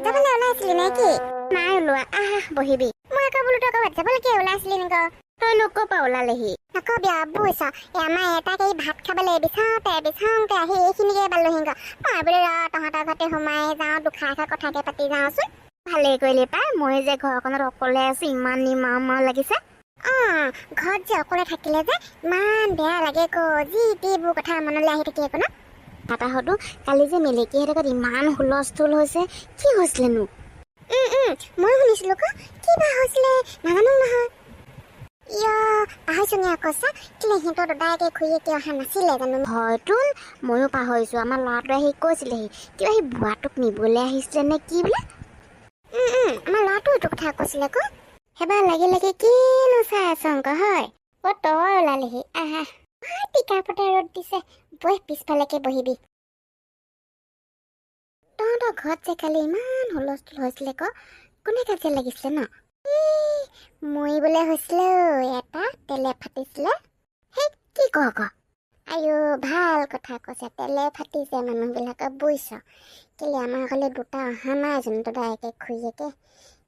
যাবলৈ ওলাইছিলি নেকি? নাই ওলোৱা, আহা বহিবি। মই আকৌ বোলো তই ক'ৰবাত যাবলৈকে ওলাইছিলি নেকি? তই নক'পা ওলালেহি। নকবি আৰু বুইছ, আমাৰ এটাক এই ভাত খাবলৈ বিচাৰোঁতে আহি এইখিনিকে পালোহি। মই বোলো তহঁতৰ ঘৰতে সোমাই যাওঁ, দুষাৰ কথাকে পাতি যাওঁচোন। ভালেই কৰিলি পাই, মই যে ঘৰখনত অকলে আছো, ইমান নিমাও লাগিছে। ঘৰত যে অকলে থাকিলে যে ইমান বেয়া লাগে যি টিবোৰ কথা মনলৈ আহি থাকে একো ন। তাতাহতো কালি যে মেলেকীহঁতৰ ইমান হুলস্থুল হৈছে, কি হৈছিলেনো? মই শুনিছিলো কিবা হৈছিলে নাজানো নহয়। পাহৰিছো আকৌ চা, কেলে সিহঁতৰ দাদাইকে খুৰীয়েকে অহা নাছিলে জানো? হয়তো ময়ো পাহৰিছো। আমাৰ ল'ৰাটোৱে আহি কৈছিলেহি কিবা সি বুঢ়াটোক নিবলৈ আহিছিলে নে কি বোলে। আমাৰ ল'ৰাটো এইটো কথা কৈছিলে সেইবাৰ লাগি কিনো চাই আছ হয়? তই ওলালেহি, আহা। টিকা ফটা ৰ'দ দিছে, বহ পিছফালেকে বহিবি। তহঁতৰ ঘৰত যে কালি ইমান হুলস্থুল হৈছিলে কোনে কাজিয়া লাগিছিলে ন? মৰিবলৈ হৈছিলে এটা, তেলে ফাটিছিলে। সেই কি আইও ভাল কথা কৈছে, তেলে ফাটিছে মানুহবিলাকৰ বুইছ। কেলে আমাৰ ঘৰলৈ দুটা অহা নাই জানো দাদাইকে খুৰীয়েকে?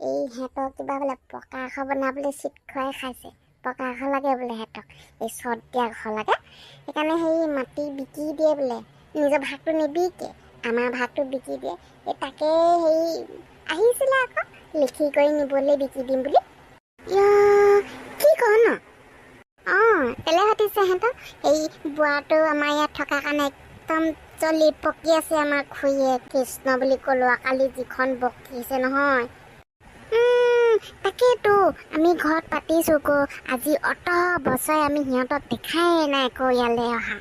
এই সিহঁতক কিবা বোলে পকা আখৰ বনাবলৈ চিট খুৱাই খাইছে। পকা আখৰ লাগে বোলে সিহঁতক, এই চট দিয়া আখৰ লাগে। সেইকাৰণে সেই মাটি বিকি দিয়ে বোলে, নিজৰ ভাগটো নিবিকে, আমাৰ ভাগটো বিকি দিয়ে। এই তাকে হেৰি আহিছিলে আকৌ লিখি কৰি নিবলৈ বিকি দিম বুলি। কি ক ন? তেলে ফাটিছে সিহঁতৰ। এই বুঢ়াটো আমাৰ ইয়াত থকাৰ কাৰণে একদম জলি পকি আছে আমাৰ খুৰীয়ে। কৃষ্ণ বুলি ক'লো কালি যিখন বকিছে নহয়। তাকেতো আমি ঘৰত পাতিছো আজি অত বছৰে আমি সিহঁতক দেখাই নাই ইয়ালৈ অহা।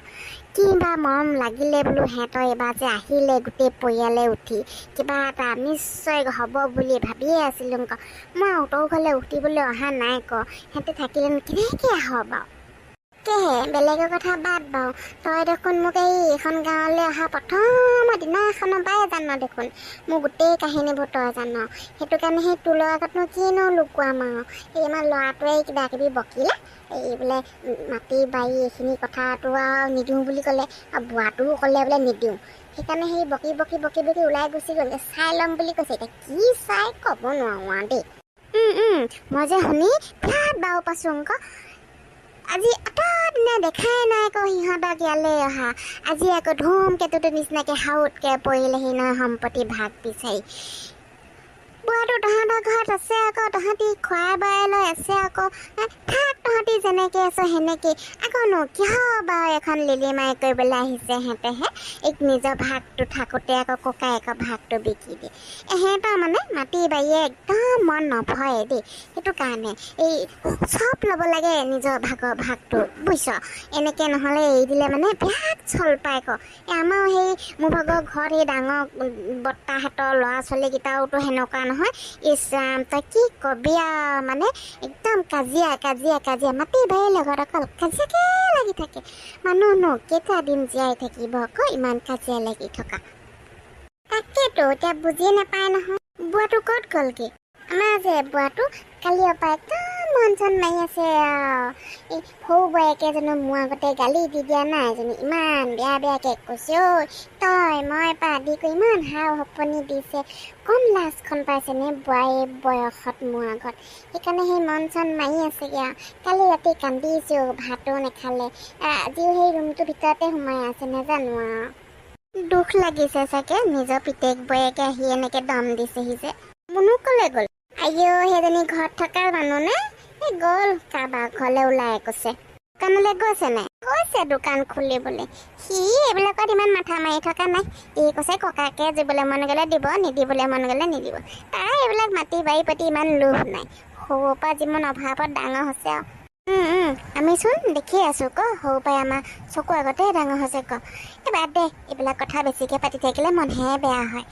কিবা মৰম লাগিলে বোলো সিহঁতৰ এবাৰ যে আহিলে গোটেই পৰিয়ালে উঠি, কিবা এটা নিশ্চয় হ'ব বুলি ভাবিয়ে আছিলো। মই উত্তৰ ঘৰলৈ উঠিবলৈ অহা নাই সিহঁতে থাকিলে কেনেকৈ আহ বাৰু? বেলেগৰ কথা বাদ বাৰু, তই দেখোন মোক এইখন গাঁৱলৈ অহা প্ৰথমৰ দিনাখনৰ পৰাই জান দেখোন, মোৰ গোটেই কাহিনীবোৰ তই জান। সেইটো কাৰণে সেই তোৰ আগতনো কিনো লুকুৱাম আৰু। এই আমাৰ ল'ৰাটোৱে কিবা কিবি বকিলে, এই বোলে মাটি বাৰী এইখিনি কথাটো আৰু নিদিওঁ বুলি ক'লে, আৰু বুঢ়াটোও ক'লে বোলে নিদিওঁ। সেইকাৰণে সেই বকি ওলাই গুচি গ'ল। চাই ল'ম বুলি কৈছে, এতিয়া কি চাই ক'ব নোৱাৰো আৰু দেই। মই যে শুনি বিৰাট বাও পাইছো আজি দিনে দেখাই নাই সিহঁতক ইয়ালৈ অহা। আজি আকৌ ধুমকেতুটোৰ নিচিনাকে হাউতকে পৰিলেহি নহয় সম্পত্তি ভাগ বিচাৰি। বুঢ়াটো তহঁতৰ ঘৰত আছে তহঁতি খুৱাই বাই লৈ আছে থাক তহঁতি যেনেকে আছ সেনেকে। আকৌনো কিয় বাৰু এখন লিলিমাই কৰিবলৈ আহিছে সিহঁতেহে। নিজৰ ভাগটো থাকোঁতে ককায়েকৰ ভাগটো বিকি দিয়ে। সিহঁতৰ মানে মাটি বাৰীয়ে একদম মন নভৰে দেই। সেইটো কাৰণে এই চব ল'ব লাগে নিজৰ ভাগটো বুজিছ। এনেকে নহ'লে এৰি দিলে মানে বিৰাট চল পায় আমাৰ সেই মোৰ ভাগৰ ঘৰত সেই ডাঙৰ বৰ্তাহঁতৰ ল'ৰা ছোৱালীকেইটাওতো সেনেকুৱা নহয়। ইছৰাম তই কি কবি আৰু মানে একদম কাজিয়া মাটি বাৰীৰ লগত অকল কাজিয়াকে লাগি থাকে। মানুহনো কেইটা দিন জীয়াই থাকিব ইমান কাজিয়া লাগি থকা। তাকেতো এতিয়া বুজিয়ে নাপায় নহয়। বুঢ়াটো ক'ত গ'লগে? আমাৰ যে বুঢ়াটো কালিৰ পৰা একদম মন চন মাৰি আছে এই সৰু বোৱাৰীকে জানো মোৰ আগতে গালি দি দিয়া নাই জানো? ইমান বেয়াকে কৈছে তই মই পৰা আদি কৰি ইমান হাও সপনি দিছে। কম লাজখন পাইছেনে বোৱাৰী বয়সত মোৰ আগত? সেইকাৰণে সেই মন চন মাৰি আছেগে আৰু। কালি ৰাতি কান্দিছো ভাতো নাখালে, আজিও সেই ৰুমটোৰ ভিতৰতে সোমাই আছে নাজানো আৰু। দুখ লাগিছে চাগে নিজৰ পিতেক বয়েকে আহি এনেকে দম দিছেহি যে। মুনু ক'লে গ'ল? সেইজনী ঘৰত থকা মানুহ নে? গ'ল কাৰোবাৰ ঘৰলৈ ওলাই গৈছে। দোকানলৈ গৈছে নাই? গৈছে দোকান খুলিবলৈ। সি এইবিলাকত ইমান মাথা মাৰি থকা নাই। এই কৈছে ককাকে দিবলৈ মন গ'লে দিব, নিদিবলৈ মন গ'লে নিদিব। তাৰ এইবিলাক মাটি বাৰী প্ৰতি ইমান লোভ নাই। সৰুৰ পৰা যিমান অভাৱত ডাঙৰ হৈছে আৰু। আমি চোন দেখি আছো সৰু পৰাই আমাৰ চকু আগতে ডাঙৰ হৈছে বাদ দে এইবিলাক কথা বেছিকে পাতি থাকিলে মনহে বেয়া হয়।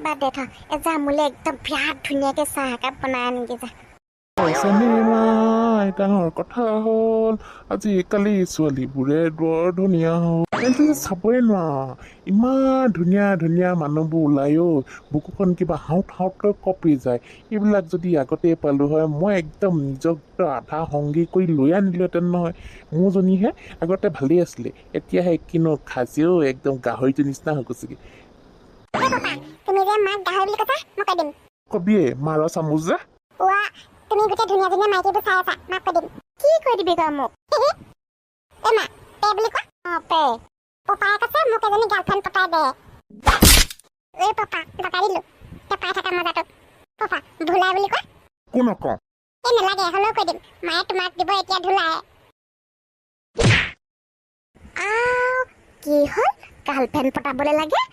বাদ দে যা মোলৈ একদম বিৰাট ধুনীয়াকে চাহ একাপ বনাই আনিগে যা। ডাঙৰ কথা হ'ল আজিকালি ছোৱালীবোৰে বৰ ধুনীয়া হ'ল। চাবই নোৱাৰ ইমান ধুনীয়া মানুহবোৰ ওলায়ো বুকুখন কিবা হাউতকৈ কঁপি যায়। এইবিলাক যদি আগতে পালো হয় মই একদম নিজক আধা সংগী কৰি লৈ আনিলোহেঁতেন নহয়। মোৰজনীহে আগতে ভালেই আছিলে, এতিয়াহে কিনো খাইছেও একদম গাহৰিটোৰ নিচিনা হৈ গৈছেগে। তুমি যে যে মাক গাহৰি বুলি কৈছা মই কৈ দিম কবিয়ে মাৰৰ চামুচ যে ওৱা তুমি গোটেই ধুনীয়া ধুনীয়া মাইকীবোৰ চাই আছা মাক কৈ দিম কি কৈ দিবি তই মোক এ মা পে বুলি কোৱা পে পপায়ে কৈছে মোক এজনী গাৰ্লফ্ৰেণ্ড পতাই দে এই পাপা লগাই দিলো পাই থকা মজাটো পাপা ধুলাই বুলি কোৱা কোন কওঁ এই নালাগে হ'লেও কৈ দিম মায়ে তোমাক দিব এতিয়া ধুলাই কি হ'ল গাৰ্লফ্ৰেণ্ড পতাবলৈ লাগে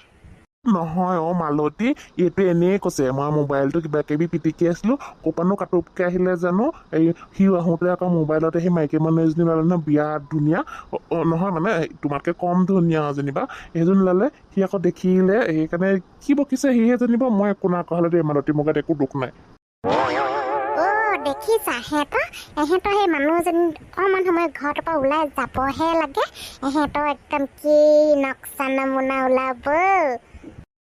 নহয় মালতী এইটো এনেই কৈছে মই মোবাইলটো কিবা কিবি পিটিকি আছিলো ক'পানো কাটোপকে আহিলে জানো এই সিও আহোঁতে আকৌ মোবাইলতে সেই মাইকী মানুহ এজনী ওলালে ন বিৰাট ধুনীয়া নহয় মানে তোমাতকৈ কম ধুনীয়া যেনিবা সেইজনী ওলালে সি আকৌ দেখিলে সেইকাৰণে কি বকিছে সিহে জানিব মই একো নাকোৱা হ'লে দেই মালতী মোৰ গাত একো দুখ নাই দেখিছা এহেঁতৰ সেই মানুহজনী অকণমান সময় ঘৰটোৰ পৰা ওলাই যাবহে লাগে এহেঁতৰ একদম কি নক্সা নমুনা ওলাব